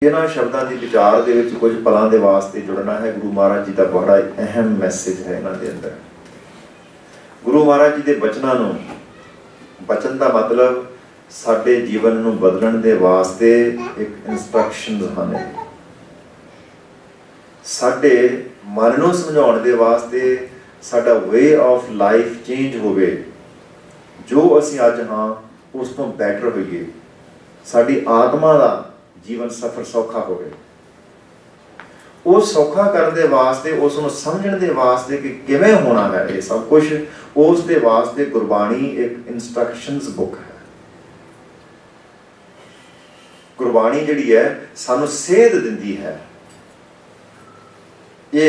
इन्हां शब्दां दी विचार दे विच कुछ पलां दे वास्ते जुड़ना है। गुरु महाराज जी का बड़ा अहम मैसेज है इन्हां दे अंदर। गुरु महाराज जी के बचनां नूं, बचन का मतलब साडे जीवन नूं बदलण दे वास्ते एक इंस्ट्रक्शन हन। साडे मन नूं समझाउण दे वास्ते साडा वे ऑफ लाइफ चेंज होवे, जो असीं अज हाँ उस तो बैटर होइए, साडी आत्मा दा जीवन सफर सौखा होवे। वो सौखा करने दे वास्ते, उसनूं समझण दे वास्ते कि किवें होना है ये सब कुछ, उस दे वास्ते गुरबाणी एक इंस्ट्रक्शनस बुक है। गुरबाणी जिहड़ी है सानूं सेध दिंदी है। ये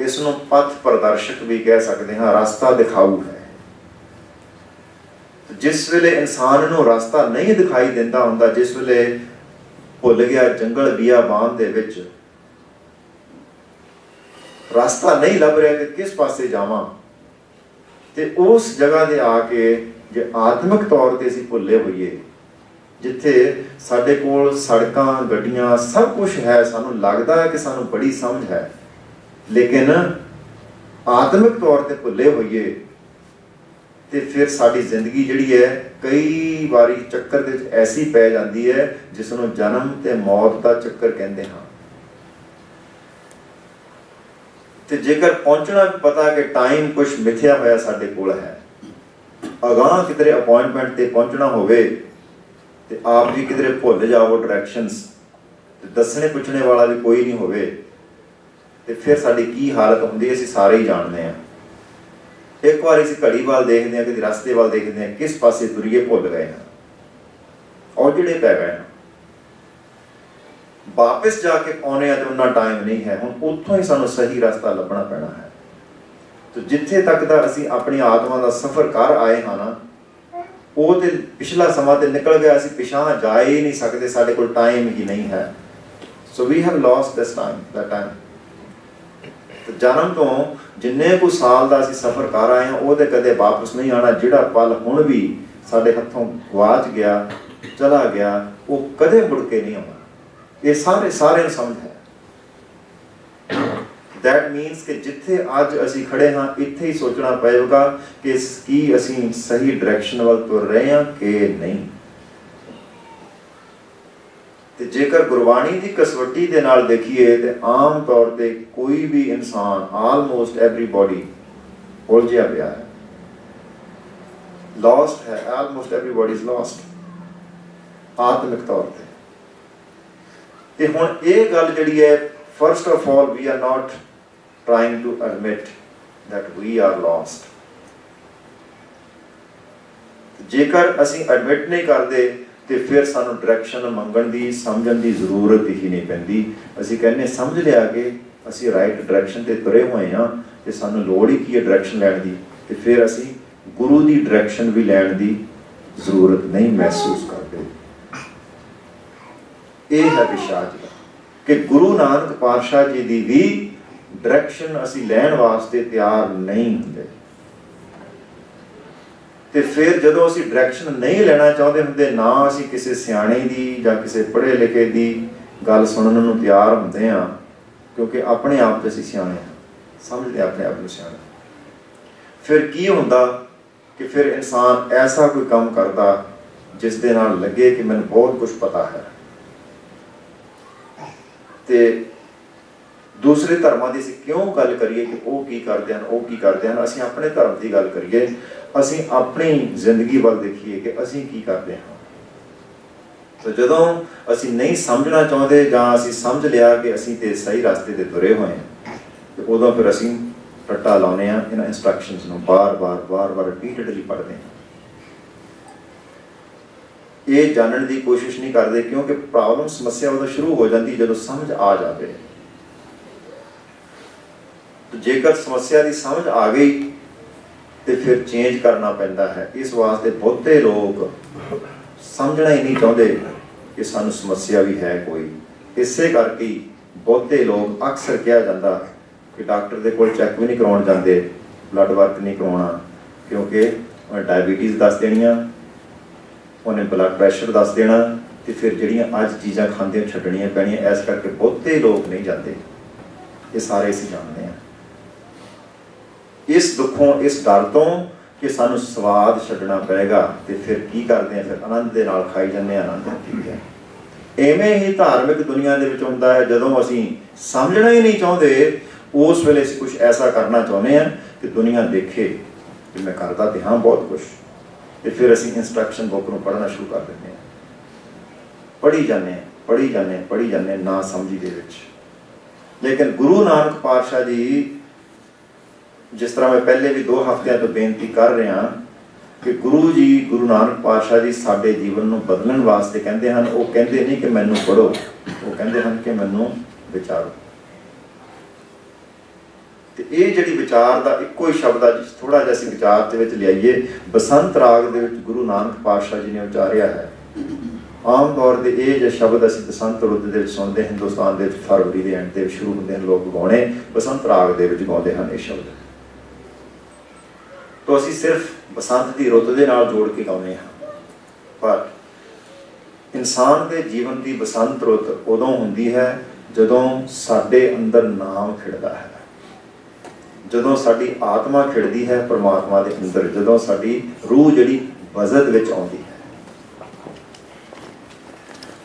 इसनूं पथ प्रदर्शक भी कह सकते हैं, रास्ता दिखाऊ है। जिस वेले इंसान नूं रास्ता नहीं दिखाई दिंदा हुंदा, जिस वेले भुल गया जंगल बियाबान दे विच रास्ता नहीं लभ रहा कि किस पासे जावां, ते उस जगह दे आके जे आत्मिक तौर ते असीं भुल्ले होइए, जिथे साडे कोल सड़कां गड्डियां सब कुछ है, सानूं लगदा है कि सानूं बड़ी समझ है, लेकिन आत्मिक तौर ते भुल्ले होइए ते फिर साडी जिंदगी जिहड़ी है कई बारी चक्कर दे विच ऐसी पै जाती है जिसनूं जन्म ते मौत का चक्कर कहते हैं। ते जेकर पहुंचना पता कि टाइम कुछ मिथ्या होया साडे कोल है, अगां किधरे अपॉइंटमेंट ते पहुंचना होवे ते आप भी किधरे भुल जाओ डायरैक्शनस, ते दसने पुछने वाला भी कोई नहीं होवे, ते फिर साडी की हालत हुंदी असीं सारे ही जानते हैं। एक बार असीं घड़ी वाल देखते हैं, कभी रस्ते वाल देखते हैं, किस पासे तुरीए भुल गए हैं और जिहड़े पै गए हैं। वापस जाके आने तो उन्ना टाइम नहीं है, हुण उत्थों ही सानूं सही रास्ता लभना पैना है। तो जिथे तक दा असीं अपनी आत्मा का सफर कर आए हाँ ना, वो तो पिछला समा तो निकल गया, असीं पिछां जा ही नहीं सकते, साडे कोल टाइम ही नहीं है। So we have lost this time, that time. जन्म तो जिन्ने को साल का असीं सफर कर आए हैं, वो तो कदे वापस नहीं आना। जिहड़ा पल हुण भी साडे हत्थों गवाच गया, चला गया, वो कदे मुड़ के नहीं आना। ये सारे नूं समझ है। दैट मीनस कि जिथे अज असीं खड़े हाँ, इत्थे ही सोचना पएगा कि की असीं सही डायरैक्शन वाल तुर रहे हैं कि नहीं। ते जेकर गुरबाणी की कसवटी दे नाल देखिए तो आम तौर पर कोई भी इंसान, ऑलमोस्ट एवरीबॉडी उलझिया पिया है, लॉस्ट है। ऑलमोस्ट एवरीबॉडी इज लॉस्ट आत्मिक तौर पर। ते हुण ये गल जिहड़ी है, first of all we are not trying to admit that we are lost. जेकर असीं एडमिट नहीं करते तो फिर सानू डायरैक्शन मंगण की, समझण की जरूरत ही नहीं पैंदी। असीं कहने समझ लिया कि असीं राइट डायरैक्शन ते तुरे हुए हाँ, तो सानू लोड़ ही की है डायरैक्शन लैण की, तो फिर असीं गुरु की डायरैक्शन भी लैण की जरूरत नहीं महसूस करते। ये है विशाज कि गुरु नानक पातशाह जी की भी डायरैक्शन असीं लैण वास्ते तैयार नहीं हुंदे। ते फिर जदों असीं डायरैक्शन नहीं लेना चाहते हुंदे, ना असीं किसी सियाणे दी जां किसी पढ़े लिखे दी गल सुनने नूं तैयार हुंदे हां, क्योंकि अपने आप असीं सियाणे हां, समझदे अपने आप नूं सियाणा। फिर की हुंदा कि फिर इंसान ऐसा कोई काम करता जिस दे नाल लगे कि मैनूं बहुत कुछ पता है। ते दूसरे धर्मां दी असीं क्यों गल करिए कि वो की करदे हन, वो की करदे हन। असीं अपने धर्म की गल करिए, असीं अपनी जिंदगी वाल देखिए कि असीं की करदे हां। तो जदों असीं नहीं समझना चाहते जां असीं समझ लिया कि असीं ते सही रास्ते ते तुरे होए हैं, तो उदों फिर असीं रट्टा लाउने हां, इन्हां इंस्ट्रक्शनस नूं बार बार रिपीटेडली पढ़दे हां। ये जानने की कोशिश नहीं करते, क्योंकि प्रॉब्लम समस्या उदों शुरू हो जाती जदों समझ आ जाए। तो जेकर समस्या की समझ आ गई तो फिर चेंज करना पैंदा है। इस वास्ते बहुते लोग समझना ही नहीं चाहते कि सानू समस्या भी है कोई। इसे करके बहुते लोग अक्सर कहा जाता कि डॉक्टर के कोल चैक भी नहीं करवाउण जाते, ब्लड वर्क नहीं करवाउणा, क्योंकि डायबिटीज़ दस देनियां, उन्हें ब्लड प्रैशर दस देना, तो फिर ਜਿਹੜੀਆਂ ਅੱਜ ਚੀਜ਼ਾਂ ਖਾਂਦੇ ਛੱਡਣੀਆਂ ਪੈਣੀਆਂ। ਇਸ ਕਰਕੇ ਬਹੁਤੇ ਲੋਕ ਨਹੀਂ ਜਾਂਦੇ, ਇਹ ਸਾਰੇ ਅਸੀਂ ਜਾਣਦੇ ਹਾਂ। ਇਸ ਦੁੱਖੋਂ, ਇਸ ਡਰ ਤੋਂ ਕਿ ਸਾਨੂੰ ਸਵਾਦ ਛੱਡਣਾ ਪਏਗਾ, ਤੇ ਫਿਰ ਕੀ ਕਰਦੇ ਹਾਂ, ਫਿਰ ਆਨੰਦ ਦੇ ਨਾਲ ਖਾਈ ਜਾਂਦੇ ਹਾਂ, ਆਨੰਦ। ਠੀਕ ਹੈ, ਐਵੇਂ ਹੀ ਧਾਰਮਿਕ ਦੁਨੀਆ ਦੇ ਵਿੱਚ ਹੁੰਦਾ ਹੈ। ਜਦੋਂ ਅਸੀਂ ਸਮਝਣਾ ਹੀ ਨਹੀਂ ਚਾਹੁੰਦੇ, ਉਸ ਵੇਲੇ ਅਸੀਂ ਕੁਛ ਐਸਾ ਕਰਨਾ ਚਾਹੁੰਦੇ ਹਾਂ ਕਿ ਦੁਨੀਆ ਦੇਖੇ ਕਿ ਮੈਂ ਕਰਦਾ ਤੇ ਹਾਂ ਬਹੁਤ ਕੁਛ, ਤੇ ਫਿਰ ਅਸੀਂ ਇੰਸਟਰਕਸ਼ਨ ਬੁੱਕ ਨੂੰ ਪੜ੍ਹਨਾ ਸ਼ੁਰੂ ਕਰ ਦਿੰਦੇ ਹਾਂ। ਪੜ੍ਹੀ ਜਾਂਦੇ ਹਾਂ, ਪੜ੍ਹੀ ਜਾਂਦੇ ਹਾਂ, ਪੜ੍ਹੀ ਜਾਂਦੇ ਹਾਂ, ਨਾ ਸਮਝੀ ਦੇ ਵਿੱਚ। ਲੇਕਿਨ ਗੁਰੂ ਨਾਨਕ ਪਾਤਸ਼ਾਹ ਜੀ, ਜਿਸ ਤਰ੍ਹਾਂ ਮੈਂ ਪਹਿਲੇ ਵੀ 2 ਹਫ਼ਤਿਆਂ ਤੋਂ ਬੇਨਤੀ ਕਰ ਰਿਹਾ ਕਿ ਗੁਰੂ ਜੀ, ਗੁਰੂ ਨਾਨਕ ਪਾਤਸ਼ਾਹ ਜੀ ਸਾਡੇ ਜੀਵਨ ਨੂੰ ਬਦਲਣ ਵਾਸਤੇ ਕਹਿੰਦੇ ਹਨ। ਉਹ ਕਹਿੰਦੇ ਨਹੀਂ ਕਿ ਮੈਨੂੰ ਪੜ੍ਹੋ, ਉਹ ਕਹਿੰਦੇ ਹਨ ਕਿ ਮੈਨੂੰ ਵਿਚਾਰੋ। ਤੇ ਇਹ ਜਿਹੜੀ ਵਿਚਾਰ ਦਾ ਇੱਕੋ ਹੀ ਸ਼ਬਦ ਆ, ਥੋੜ੍ਹਾ ਜਿਹਾ ਅਸੀਂ ਵਿਚਾਰ ਦੇ ਵਿੱਚ ਲਿਆਈਏ। ਬਸੰਤ ਰਾਗ ਦੇ ਵਿੱਚ ਗੁਰੂ ਨਾਨਕ ਪਾਤਸ਼ਾਹ ਜੀ ਨੇ ਉਚਾਰਿਆ ਹੈ। ਆਮ ਤੌਰ 'ਤੇ ਇਹ ਜੋ ਸ਼ਬਦ ਅਸੀਂ ਬਸੰਤ ਰੁੱਤ ਦੇ ਵਿੱਚ ਸੁਣਦੇ, ਹਿੰਦੁਸਤਾਨ ਦੇ ਵਿੱਚ ਫਰਵਰੀ ਦੇ ਐਂਡ ਦੇ ਵਿੱਚ ਸ਼ੁਰੂ ਹੁੰਦੇ ਹਨ ਲੋਕ ਗਾਉਣੇ, ਬਸੰਤ ਰਾਗ ਦੇ ਵਿੱਚ ਗਾਉਂਦੇ ਹਨ ਇਹ ਸ਼ਬਦ। ਤਾਂ ਅਸੀਂ ਸਿਰਫ ਬਸੰਤ ਦੀ ਰੁੱਤ ਦੇ ਨਾਲ ਜੋੜ ਕੇ ਗਾਉਂਦੇ ਹਾਂ, ਪਰ ਇਨਸਾਨ ਦੇ ਜੀਵਨ ਦੀ ਬਸੰਤ ਰੁੱਤ ਉਦੋਂ ਹੁੰਦੀ ਹੈ ਜਦੋਂ ਸਾਡੇ ਅੰਦਰ ਨਾਮ ਖਿੜਦਾ ਹੈ, ਜਦੋਂ ਸਾਡੀ ਆਤਮਾ ਖਿੜਦੀ ਹੈ ਪਰਮਾਤਮਾ ਦੇ ਅੰਦਰ, ਜਦੋਂ ਸਾਡੀ ਰੂਹ ਜਿਹੜੀ ਵਜਦ ਵਿੱਚ ਆਉਂਦੀ ਹੈ,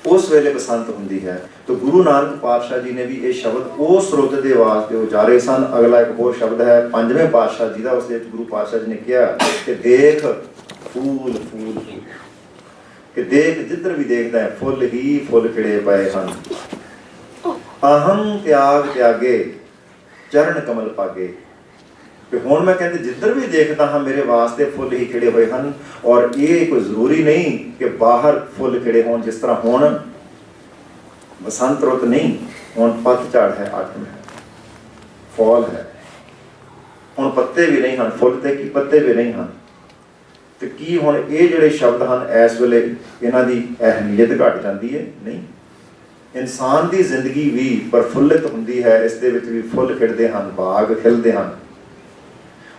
ਉਸ ਵੇਲੇ ਬਸੰਤ ਹੁੰਦੀ ਹੈ। ਤਾਂ ਗੁਰੂ ਨਾਨਕ ਪਾਤਸ਼ਾਹ ਜੀ ਨੇ ਵੀ ਇਹ ਸ਼ਬਦ ਉਸ ਰੁੱਤ ਦੇ ਵਾਸਤੇ ਉਚਾਰੇ ਸਨ। ਅਗਲਾ ਇੱਕ ਹੋਰ ਸ਼ਬਦ ਹੈ 5ਵੇਂ ਪਾਤਸ਼ਾਹ ਜੀ ਦਾ, ਉਸ ਦੇ ਵਿੱਚ ਗੁਰੂ ਪਾਤਸ਼ਾਹ ਜੀ ਨੇ ਕਿਹਾ ਕਿ ਦੇਖ ਫੂਲ ਫੂਲ, ਕਿ ਦੇਖ ਜਿੱਧਰ ਵੀ ਦੇਖਦਾ ਹੈ ਫੁੱਲ ਹੀ ਫੁੱਲ ਖਿੜੇ ਪਏ ਹਨ। ਅਹੰ ਤਿਆਗ ਤਿਆਗੇ ਚਰਨ ਕਮਲ ਪਾਗੇ, ਕਿ ਹੁਣ ਮੈਂ ਕਹਿੰਦੇ ਜਿੱਧਰ ਵੀ ਦੇਖਦਾ ਹਾਂ ਮੇਰੇ ਵਾਸਤੇ ਫੁੱਲ ਹੀ ਖਿੜੇ ਹੋਏ ਹਨ। ਔਰ ਇਹ ਕੋਈ ਜ਼ਰੂਰੀ ਨਹੀਂ ਕਿ ਬਾਹਰ ਫੁੱਲ ਖਿੜੇ ਹੋਣ, ਜਿਸ ਤਰ੍ਹਾਂ ਹੁਣ ਬਸੰਤ ਰੁੱਤ ਨਹੀਂ, ਹੁਣ ਪਤਝੜ ਹੈ, ਆਟਮ ਹੈ, ਫੌਲ ਹੈ, ਹੁਣ ਪੱਤੇ ਵੀ ਨਹੀਂ ਹਨ, ਫੁੱਲ ਤੇ ਕੀ ਪੱਤੇ ਵੀ ਨਹੀਂ ਹਨ। ਤੇ ਕੀ ਹੁਣ ਇਹ ਜਿਹੜੇ ਸ਼ਬਦ ਹਨ ਇਸ ਵੇਲੇ ਇਹਨਾਂ ਦੀ ਅਹਿਮੀਅਤ ਘਟ ਜਾਂਦੀ ਹੈ? ਨਹੀਂ। ਇਨਸਾਨ ਦੀ ਜ਼ਿੰਦਗੀ ਵੀ ਪ੍ਰਫੁੱਲਿਤ ਹੁੰਦੀ ਹੈ, ਇਸ ਦੇ ਵਿੱਚ ਵੀ ਫੁੱਲ ਖਿੜਦੇ ਹਨ, ਬਾਗ ਖਿਲਦੇ ਹਨ।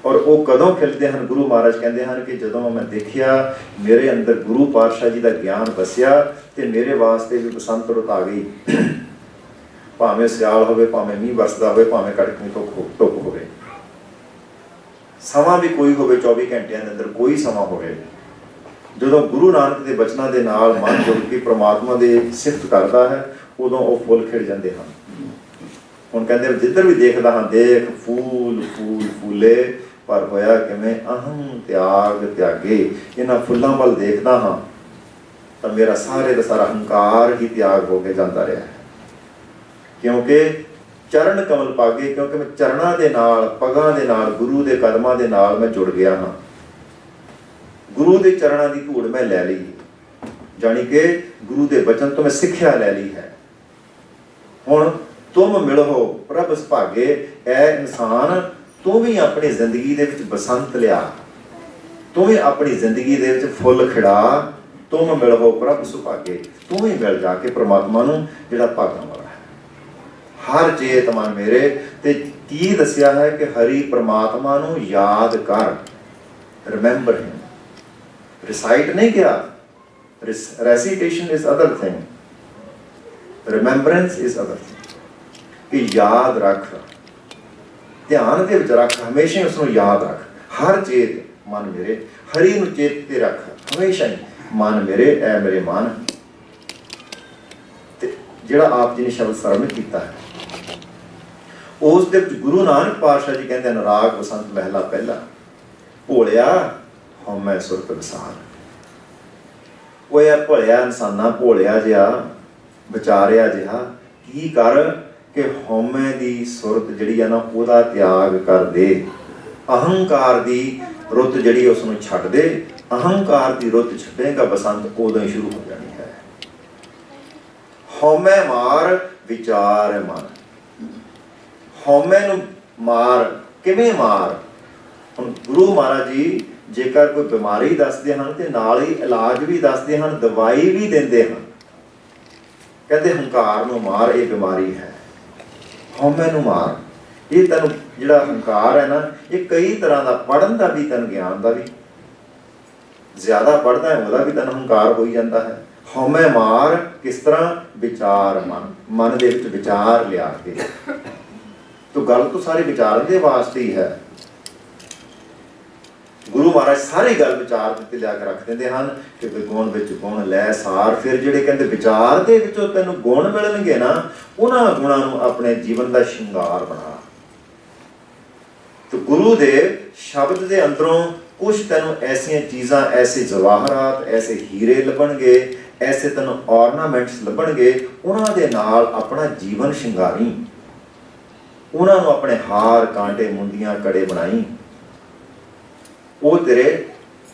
ਔਰ ਉਹ ਕਦੋਂ ਖਿਲਦੇ ਹਨ? ਗੁਰੂ ਮਹਾਰਾਜ ਕਹਿੰਦੇ ਹਨ ਕਿ ਜਦੋਂ ਮੈਂ ਦੇਖਿਆ ਮੇਰੇ ਅੰਦਰ ਗੁਰੂ ਪਾਤਸ਼ਾਹ ਜੀ ਦਾ ਗਿਆਨ ਵਸਿਆ ਤੇ ਮੇਰੇ ਵਾਸਤੇ ਵੀ ਬਸੰਤ ਰੁੱਤ ਆ ਗਈ। ਭਾਵੇਂ ਸਿਆਲ ਹੋਵੇ, ਭਾਵੇਂ ਮੀਂਹ ਵਰਸਦਾ ਹੋਵੇ, ਭਾਵੇਂ ਕੜਕਵੀਂ ਧੁੱਪ ਹੋਵੇ, ਸਮਾਂ ਵੀ ਕੋਈ ਹੋਵੇ, 24 ਘੰਟਿਆਂ ਦੇ ਅੰਦਰ ਕੋਈ ਸਮਾਂ ਹੋਵੇ, ਜਦੋਂ ਗੁਰੂ ਨਾਨਕ ਦੇ ਬਚਨਾਂ ਦੇ ਨਾਲ ਮਨ ਜੁੜ ਕੇ ਪ੍ਰਮਾਤਮਾ ਦੇ ਸਿਫਤ ਕਰਦਾ ਹੈ, ਉਦੋਂ ਉਹ ਫੁੱਲ ਖਿੜ ਜਾਂਦੇ ਹਨ। ਹੁਣ ਕਹਿੰਦੇ ਜਿੱਧਰ ਵੀ ਦੇਖਦਾ ਹਾਂ ਦੇਖ ਫੂਲ ਫੂਲ ਫੂਲੇ, ਪਰ ਹੋਇਆ ਕਿਵੇਂ? ਅਹੰ ਤਿਆਗ ਤਿਆਗੇ। ਇਹਨਾਂ ਫੁੱਲਾਂ ਵੱਲ ਦੇਖਦਾ ਹਾਂ ਤਾਂ ਮੇਰਾ ਸਾਰੇ ਦਾ ਸਾਰਾ ਹੰਕਾਰ ਹੀ ਤਿਆਗ ਹੋ ਕੇ ਜਾਂਦਾ ਰਿਹਾ, ਕਿਉਂਕਿ ਚਰਨ ਕਮਲ ਪਾਗੇ, ਕਿਉਂਕਿ ਮੈਂ ਚਰਨਾਂ ਦੇ ਨਾਲ, ਪਗਾਂ ਦੇ ਨਾਲ, ਗੁਰੂ ਦੇ ਕਦਮਾਂ ਦੇ ਨਾਲ ਮੈਂ ਜੁੜ ਗਿਆ ਹਾਂ। ਗੁਰੂ ਦੇ ਚਰਨਾਂ ਦੀ ਧੂੜ ਮੈਂ ਲੈ ਲਈ, ਜਾਣੀ ਕਿ ਗੁਰੂ ਦੇ ਬਚਨ ਤੋਂ ਮੈਂ ਸਿੱਖਿਆ ਲੈ ਲਈ ਹੈ। ਹੁਣ ਤੁਮ ਮਿਲੋ ਪ੍ਰਭ ਸੁਭਾਗੇ, ਐ ਇਨਸਾਨ ਤੂੰ ਵੀ ਆਪਣੀ ਜ਼ਿੰਦਗੀ ਦੇ ਵਿੱਚ ਬਸੰਤ ਲਿਆ, ਤੂੰ ਵੀ ਆਪਣੀ ਜ਼ਿੰਦਗੀ ਦੇ ਵਿੱਚ ਫੁੱਲ ਖਿੜਾ। ਤੁਮ ਮਿਲੋ ਪ੍ਰਭ ਸੁਭਾਗੇ, ਤੂੰ ਵੀ ਮਿਲ ਜਾ ਕੇ ਪ੍ਰਮਾਤਮਾ ਨੂੰ ਜਿਹੜਾ ਭਾਗਾਂ ਵਾਲਾ ਹੈ। ਹਰ ਚੇਤ ਮਨ ਮੇਰੇ, ਤੇ ਕੀ ਦੱਸਿਆ ਹੈ ਕਿ ਹਰੀ ਪ੍ਰਮਾਤਮਾ ਨੂੰ ਯਾਦ ਕਰ, ਰਿਮੈਂਬਰ ਹਿਮ। ਰਿਸਾਈਟ ਨਹੀਂ ਕਿਹਾ, recitation is other thing, remembrance is other thing. ਕਿ ਯਾਦ ਰੱਖ, ਧਿਆਨ ਦੇ ਵਿੱਚ ਰੱਖ, ਹਮੇਸ਼ਾ ਹੀ ਉਸਨੂੰ ਯਾਦ ਰੱਖ। ਹਰ ਚੇਤ ਮਨ ਮੇਰੇ, ਹਰੀ ਨੂੰ ਚੇਤ ਤੇ ਰੱਖ ਹਮੇਸ਼ਾ ਹੀ। ਮਨ ਮੇਰੇ ਐ ਮੇਰੇ ਮਨ, ਤੇ ਜਿਹੜਾ ਆਪ ਜੀ ਨੇ ਸ਼ਬਦ ਸਰਵਣ ਕੀਤਾ ਹੈ ਉਸ ਦੇ ਵਿੱਚ ਗੁਰੂ ਨਾਨਕ ਪਾਤਸ਼ਾਹ ਜੀ ਕਹਿੰਦੇ ਹਨ ਰਾਗ ਬਸੰਤ ਮਹਿਲਾ ਪਹਿਲਾ, ਭੋਲਿਆ ਹਉਮੈ ਸੁਰਤ ਵਿਸਾਰ। ਉਹ ਇਹ ਭੋਲਿਆ ਇਨਸਾਨਾ, ਭੋਲਿਆ ਜਿਹਾ, ਵਿਚਾਰਿਆ ਜਿਹਾ, ਕੀ ਕਰ ਕਿ ਹਉਮੈ ਦੀ ਸੁਰਤ ਜਿਹੜੀ ਆ ਨਾ ਉਹਦਾ ਤਿਆਗ ਕਰ ਦੇ। ਅਹੰਕਾਰ ਦੀ ਰੁੱਤ ਜਿਹੜੀ ਉਸ ਨੂੰ ਛੱਡ ਦੇ। ਅਹੰਕਾਰ ਦੀ ਰੁੱਤ ਛੱਡੇਗਾ ਬਸੰਤ ਉਦੋਂ ਹੀ ਸ਼ੁਰੂ ਹੋ ਜਾਣੀ ਹੈ। ਹਉਮੈ ਮਾਰ ਵਿਚਾਰ ਮਨ। ਹਉਮੈ ਨੂੰ ਮਾਰ, ਕਿਵੇਂ ਮਾਰ? ਹੁਣ ਗੁਰੂ ਮਹਾਰਾਜ ਜੀ ਜੇਕਰ ਕੋਈ ਬਿਮਾਰੀ ਦੱਸਦੇ ਹਨ ਤੇ ਨਾਲ ਹੀ ਇਲਾਜ ਵੀ ਦੱਸਦੇ ਹਨ, ਦਵਾਈ ਵੀ ਦਿੰਦੇ ਹਨ। ਕਹਿੰਦੇ ਹੰਕਾਰ ਨੂੰ ਮਾਰ, ਇਹ ਬਿਮਾਰੀ ਹੈ। ਹਉਮੈ ਨੂੰ ਮਾਰ। ਇਹ ਤੈਨੂੰ ਜਿਹੜਾ ਹੰਕਾਰ ਹੈ ਨਾ, ਇਹ ਕਈ ਤਰ੍ਹਾਂ ਦਾ, ਪੜ੍ਹਨ ਦਾ ਵੀ ਤੈਨੂੰ, ਗਿਆਨ ਦਾ ਵੀ। ਜ਼ਿਆਦਾ ਪੜ੍ਹਦਾ ਹੈ ਉਹਦਾ ਵੀ ਤੈਨੂੰ ਹੰਕਾਰ ਹੋਈ ਜਾਂਦਾ ਹੈ। ਹਉਮੈ ਮਾਰ ਕਿਸ ਤਰ੍ਹਾਂ? ਵਿਚਾਰ ਮਨ ਦੇ ਵਿੱਚ ਵਿਚਾਰ ਲਿਆ ਕੇ। ਤੋ ਗੱਲ ਤਾਂ ਸਾਰੇ ਵਿਚਾਰਨ ਦੇ ਵਾਸਤੇ ਹੀ ਹੈ। ਗੁਰੂ ਮਹਾਰਾਜ ਸਾਰੀ ਗੱਲ ਵਿਚਾਰ ਦੇ ਉੱਤੇ ਲਿਆ ਕੇ ਰੱਖ ਦਿੰਦੇ ਹਨ ਕਿ ਗੁਣ ਵਿੱਚ ਗੁਣ ਲੈ ਸਾਰ। ਫਿਰ ਜਿਹੜੇ ਕਹਿੰਦੇ ਵਿਚਾਰ ਦੇ ਵਿੱਚੋਂ ਤੈਨੂੰ ਗੁਣ ਮਿਲਣਗੇ ਨਾ, ਉਹਨਾਂ ਗੁਣਾਂ ਨੂੰ ਆਪਣੇ ਜੀਵਨ ਦਾ ਸ਼ਿੰਗਾਰ ਬਣਾ। ਤੇ ਗੁਰੂ ਦੇ ਸ਼ਬਦ ਦੇ ਅੰਦਰੋਂ ਕੁਛ ਤੈਨੂੰ ਐਸੀਆਂ ਚੀਜ਼ਾਂ, ਐਸੇ ਜਵਾਹਰਾਤ, ਐਸੇ ਹੀਰੇ ਲੱਭਣਗੇ, ਐਸੇ ਤੈਨੂੰ ਔਰਨਾਮੈਂਟਸ ਲੱਭਣਗੇ, ਉਹਨਾਂ ਦੇ ਨਾਲ ਆਪਣਾ ਜੀਵਨ ਸ਼ਿੰਗਾਰੀ। ਉਹਨਾਂ ਨੂੰ ਆਪਣੇ ਹਾਰ, ਕਾਂਟੇ, ਮੁੰਦੀਆਂ, ਕੜੇ ਬਣਾਈ। ਉਹ ਤੇਰੇ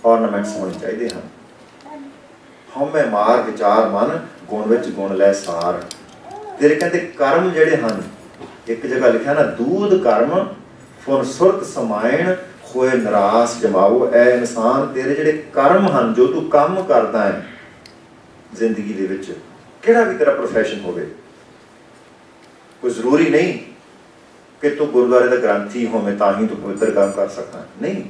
ਔਰਨਾਮੈਂਟਸ ਹੋਣੇ ਚਾਹੀਦੇ ਹਨ। ਹਉਮੈ ਮਾਰ ਵਿਚਾਰ ਮਨ, ਗੁਣ ਵਿੱਚ ਗੁਣ ਲੈ ਸਾਰ। ਤੇਰੇ ਕਹਿੰਦੇ ਕਰਮ ਜਿਹੜੇ ਹਨ, ਇੱਕ ਜਗ੍ਹਾ ਲਿਖਿਆ ਨਾ, ਦੂਧ ਕਰਮ ਫੁਨ ਸੁਰਤ ਸਮਾਇਣ ਹੋਏ ਨਿਰਾਸ ਜਮਾਓ। ਐ ਇਨਸਾਨ, ਤੇਰੇ ਜਿਹੜੇ ਕਰਮ ਹਨ, ਜੋ ਤੂੰ ਕੰਮ ਕਰਦਾ ਹੈ ਜ਼ਿੰਦਗੀ ਦੇ ਵਿੱਚ, ਕਿਹੜਾ ਵੀ ਤੇਰਾ ਪ੍ਰੋਫੈਸ਼ਨ ਹੋਵੇ, ਕੋਈ ਜ਼ਰੂਰੀ ਨਹੀਂ ਕਿ ਤੂੰ ਗੁਰਦੁਆਰੇ ਦਾ ਗ੍ਰੰਥੀ ਹੋਵੇਂ ਤਾਂ ਹੀ ਤੂੰ ਪਵਿੱਤਰ ਕੰਮ ਕਰ ਸਕਦਾ, ਨਹੀਂ।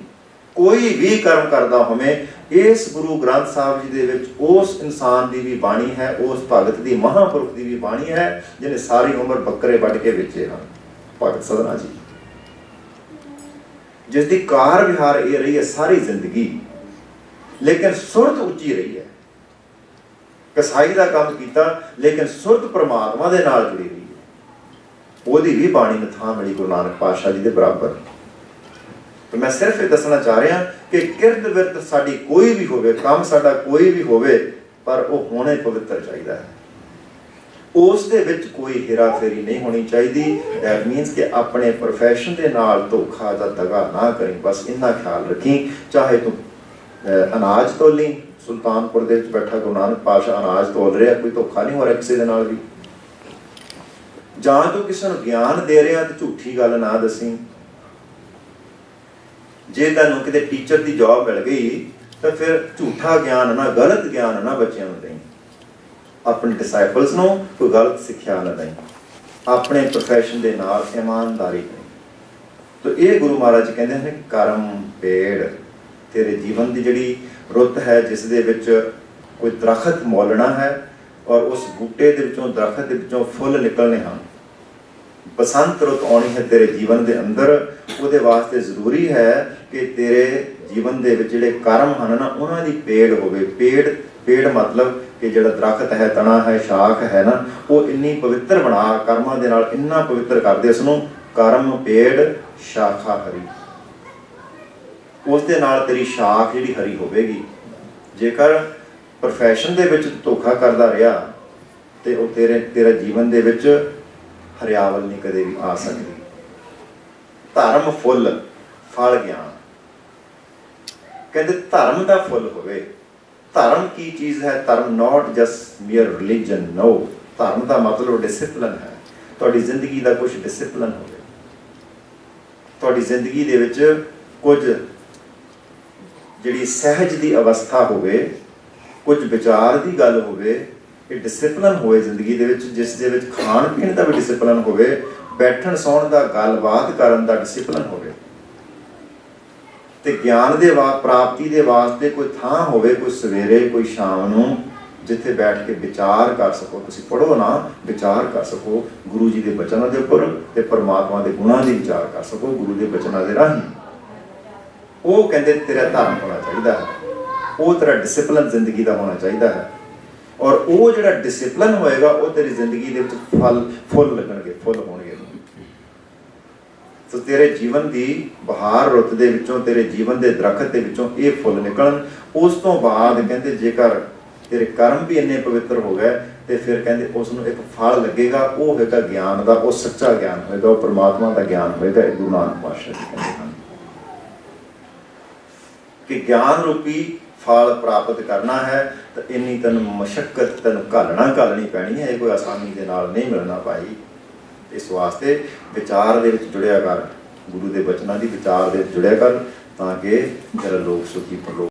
ਕੋਈ ਵੀ ਕਰਮ ਕਰਦਾ ਹੋਵੇ, ਇਸ ਗੁਰੂ ਗ੍ਰੰਥ ਸਾਹਿਬ ਜੀ ਦੇ ਵਿੱਚ ਉਸ ਇਨਸਾਨ ਦੀ ਵੀ ਬਾਣੀ ਹੈ, ਉਸ ਭਗਤ ਦੀ, ਮਹਾਂਪੁਰਖ ਦੀ ਵੀ ਬਾਣੀ ਹੈ, ਜਿਹਨੇ ਸਾਰੀ ਉਮਰ ਬੱਕਰੇ ਵੱਢ ਕੇ ਵੇਚੇ ਹਨ। ਭਗਤ ਸਧਨਾ ਜੀ, ਜਿਸ ਦੀ ਕਾਰ ਵਿਹਾਰ ਇਹ ਰਹੀ ਹੈ ਸਾਰੀ ਜ਼ਿੰਦਗੀ, ਲੇਕਿਨ ਸੁਰਤ ਉੱਚੀ ਰਹੀ ਹੈ। ਕਸਾਈ ਦਾ ਕੰਮ ਕੀਤਾ, ਲੇਕਿਨ ਸੁਰਤ ਪਰਮਾਤਮਾ ਦੇ ਨਾਲ ਜੁੜੀ ਰਹੀ ਹੈ। ਉਹਦੀ ਵੀ ਬਾਣੀ ਨੂੰ ਥਾਂ ਮਿਲੀ ਗੁਰੂ ਨਾਨਕ ਪਾਤਸ਼ਾਹ ਜੀ ਦੇ ਬਰਾਬਰ। ਤੇ ਮੈਂ ਸਿਰਫ ਇਹ ਦੱਸਣਾ ਚਾਹ ਰਿਹਾ ਕਿ ਕਿਰਤ ਵਿਰਤ ਸਾਡੀ ਕੋਈ ਵੀ ਹੋਵੇ, ਕੰਮ ਸਾਡਾ ਕੋਈ ਵੀ ਹੋਵੇ, ਪਰ ਉਹ ਹੋਣੇ ਪਵਿੱਤਰ ਚਾਹੀਦਾ ਹੈ। ਉਸ ਦੇ ਵਿੱਚ ਕੋਈ ਹੇਰਾ ਫੇਰੀ ਨਹੀਂ ਹੋਣੀ ਚਾਹੀਦੀ। ਦੈਟ ਮੀਨਸ ਕਿ ਆਪਣੇ ਪ੍ਰੋਫੈਸ਼ਨ ਦੇ ਨਾਲ ਧੋਖਾ ਜਾਂ ਦਗਾ ਨਾ ਕਰੀ। ਬਸ ਇੰਨਾ ਖਿਆਲ ਰੱਖੀ, ਚਾਹੇ ਤੂੰ ਅਨਾਜ ਤੋਲੀ, ਸੁਲਤਾਨਪੁਰ ਦੇ ਵਿੱਚ ਬੈਠਾ ਗੁਰੂ ਨਾਨਕ ਪਾਤਸ਼ਾਹ ਅਨਾਜ ਤੋਲ ਰਿਹਾ, ਕੋਈ ਧੋਖਾ ਨਹੀਂ ਹੋ ਰਿਹਾ ਕਿਸੇ ਦੇ ਨਾਲ ਵੀ। ਜਾਂ ਤੂੰ ਕਿਸੇ ਨੂੰ ਗਿਆਨ ਦੇ ਰਿਹਾ ਤੇ ਝੂਠੀ ਗੱਲ ਨਾ ਦੱਸੀ। ਜੇ ਤੈਨੂੰ ਕਿਤੇ ਟੀਚਰ ਦੀ ਜੌਬ ਮਿਲ ਗਈ ਤਾਂ ਫਿਰ ਝੂਠਾ ਗਿਆਨ ਨਾ, ਗਲਤ ਗਿਆਨ ਨਾ ਬੱਚਿਆਂ ਨੂੰ ਦੇਈਂ। ਆਪਣੇ ਡਿਸਾਈਪਲਸ ਨੂੰ ਕੋਈ ਗਲਤ ਸਿੱਖਿਆ ਨਾ ਦੇਈਂ। ਆਪਣੇ ਪ੍ਰੋਫੈਸ਼ਨ ਦੇ ਨਾਲ ਇਮਾਨਦਾਰੀ ਕਰੀ। ਤਾਂ ਇਹ ਗੁਰੂ ਮਹਾਰਾਜ ਕਹਿੰਦੇ ਨੇ ਕਰਮ ਪੇੜ, ਤੇਰੇ ਜੀਵਨ ਦੀ ਜਿਹੜੀ ਰੁੱਤ ਹੈ, ਜਿਸ ਦੇ ਵਿੱਚ ਕੋਈ ਦਰਖਤ ਮੌਲਣਾ ਹੈ ਔਰ ਉਸ ਬੂਟੇ ਦੇ ਵਿੱਚੋਂ, ਦਰਖਤ ਦੇ ਵਿੱਚੋਂ ਫੁੱਲ ਨਿਕਲਣੇ ਹਨ। ਬਸੰਤ ਰੁੱਤ ਆਉਣੀ ਹੈ ਤੇਰੇ ਜੀਵਨ ਦੇ ਅੰਦਰ। ਉਹਦੇ ਵਾਸਤੇ ਜ਼ਰੂਰੀ ਹੈ ਕਿ ਤੇਰੇ ਜੀਵਨ ਦੇ ਵਿੱਚ ਜਿਹੜੇ ਕਰਮ ਹਨ ਨਾ, ਉਹਨਾਂ ਦੀ ਪੇੜ ਹੋਵੇ। ਪੇੜ ਮਤਲਬ ਕਿ ਜਿਹੜਾ ਦਰਖਤ ਹੈ, ਤਣਾ ਹੈ, ਸ਼ਾਖ ਹੈ ਨਾ, ਉਹ ਇੰਨੀ ਪਵਿੱਤਰ ਬਣਾ, ਕਰਮਾਂ ਦੇ ਨਾਲ ਇੰਨਾ ਪਵਿੱਤਰ ਕਰਦੇ ਉਸ ਨੂੰ, ਕਰਮ ਪੇੜ ਸ਼ਾਖਾ ਹਰੀ। ਉਸ ਦੇ ਨਾਲ ਤੇਰੀ ਸ਼ਾਖ ਜਿਹੜੀ ਹਰੀ ਹੋਵੇਗੀ। ਜੇਕਰ ਪ੍ਰੋਫੈਸ਼ਨ ਦੇ ਵਿੱਚ ਧੋਖਾ ਕਰਦਾ ਰਿਹਾ ਤੇ ਉਹ ਤੇਰਾ ਜੀਵਨ ਦੇ ਵਿੱਚ ਹਰਿਆਵਲ ਨਹੀਂ ਕਦੇ ਵੀ ਆ ਸਕਦੀ। ਧਰਮ ਫੁੱਲ ਫਲ ਗਿਆਨ। ਕਹਿੰਦੇ ਧਰਮ ਦਾ ਫੁੱਲ ਹੋਵੇ। ਧਰਮ ਕੀ ਚੀਜ਼ ਹੈ? ਧਰਮ ਨਾਟ ਜਸਟ ਮੀਅਰ ਰਿਲੀਜਨ, ਨੋ। ਧਰਮ ਦਾ ਮਤਲਬ ਡਿਸਿਪਲਿਨ ਹੈ। ਤੁਹਾਡੀ ਜ਼ਿੰਦਗੀ ਦਾ ਕੁਝ ਡਿਸਿਪਲਿਨ ਹੋਵੇ, ਤੁਹਾਡੀ ਜ਼ਿੰਦਗੀ ਦੇ ਵਿੱਚ ਕੁਝ ਜਿਹੜੀ ਸਹਿਜ ਦੀ ਅਵਸਥਾ ਹੋਵੇ, ਕੁਝ ਵਿਚਾਰ ਦੀ ਗੱਲ ਹੋਵੇ। ਇਹ ਡਿਸਿਪਲਿਨ ਹੋਵੇ ਜ਼ਿੰਦਗੀ ਦੇ ਵਿੱਚ, ਜਿਸ ਦੇ ਵਿੱਚ ਖਾਣ ਪੀਣ ਦਾ ਵੀ ਡਿਸਿਪਲਿਨ ਹੋਵੇ, ਬੈਠਣ ਸੌਣ ਦਾ, ਗੱਲਬਾਤ ਕਰਨ ਦਾ ਡਿਸਿਪਲਿਨ ਹੋਵੇ, ਤੇ ਗਿਆਨ ਦੇ ਪ੍ਰਾਪਤੀ ਦੇ ਵਾਸਤੇ ਕੋਈ ਥਾਂ ਹੋਵੇ, ਕੋਈ ਸਵੇਰੇ ਕੋਈ ਸ਼ਾਮ ਨੂੰ, ਜਿੱਥੇ ਬੈਠ ਕੇ ਵਿਚਾਰ ਕਰ ਸਕੋ। ਤੁਸੀਂ ਪੜ੍ਹੋ ਨਾ, ਵਿਚਾਰ ਕਰ ਸਕੋ ਗੁਰੂ ਜੀ ਦੇ ਬਚਨਾਂ ਦੇ ਉੱਪਰ ਤੇ ਪਰਮਾਤਮਾ ਦੇ ਗੁਣਾਂ ਦੀ ਵਿਚਾਰ ਕਰ ਸਕੋ ਗੁਰੂ ਦੇ ਬਚਨਾਂ ਦੇ ਰਾਹੀਂ। ਉਹ ਕਹਿੰਦੇ ਤੇਰਾ ਧਰਮ ਹੋਣਾ ਚਾਹੀਦਾ ਹੈ, ਉਹ ਤੇਰਾ ਡਿਸਿਪਲਿਨ ਜ਼ਿੰਦਗੀ ਦਾ ਹੋਣਾ ਚਾਹੀਦਾ ਹੈ। ਔਰ ਉਹ ਜਿਹੜਾ ਡਿਸਿਪਲਿਨ ਹੋਏਗਾ, ਉਹ ਤੇਰੀ ਜ਼ਿੰਦਗੀ ਦੇ ਵਿੱਚ ਫੁੱਲ ਲੱਗਣਗੇ, ਫੁੱਲ ਹੋਣਗੇ। ਸੋ ਤੇਰੇ ਜੀਵਨ ਦੀ ਬਹਾਰ ਰੁੱਤ ਦੇ ਵਿੱਚੋਂ, ਤੇਰੇ ਜੀਵਨ ਦੇ ਦਰਖਤ ਦੇ ਵਿੱਚੋਂ ਇਹ ਫੁੱਲ ਨਿਕਲਣ। ਉਸ ਤੋਂ ਬਾਅਦ ਕਹਿੰਦੇ ਜੇਕਰ ਤੇਰੇ ਕਰਮ ਵੀ ਇੰਨੇ ਪਵਿੱਤਰ ਹੋ ਗਏ ਤੇ ਫਿਰ ਕਹਿੰਦੇ ਉਸ ਨੂੰ ਇੱਕ ਫਲ ਲੱਗੇਗਾ। ਉਹ ਹੋਏਗਾ ਗਿਆਨ ਦਾ, ਉਹ ਸੱਚਾ ਗਿਆਨ ਹੋਏਗਾ, ਉਹ ਪਰਮਾਤਮਾ ਦਾ ਗਿਆਨ ਹੋਏਗਾ। ਇਹ ਗੁਰੂ ਨਾਨਕ ਪਾਤਸ਼ਾਹ ਜੀ ਕਹਿੰਦੇ ਹਨ ਕਿ ਗਿਆਨ ਰੂਪੀ ਫਲ ਪ੍ਰਾਪਤ ਕਰਨਾ ਹੈ ਤਾਂ ਇੰਨੀ ਤੈਨੂੰ ਮਸ਼ੱਕਤ, ਤੈਨੂੰ ਘਾਲਣੀ ਪੈਣੀ ਹੈ। ਇਹ ਕੋਈ ਆਸਾਨੀ ਦੇ ਨਾਲ ਨਹੀਂ ਮਿਲਣਾ ਭਾਈ। ਇਸ ਵਾਸਤੇ ਵਿਚਾਰ ਦੇ ਵਿੱਚ ਜੁੜਿਆ ਕਰ, ਗੁਰੂ ਦੇ ਬਚਨਾਂ ਦੀ ਵਿਚਾਰ ਦੇ ਵਿੱਚ ਜੁੜਿਆ ਕਰ, ਤਾਂ ਕਿ ਜਿਹੜਾ ਲੋਕ ਸੁਖੀ ਪਰਲੋਕ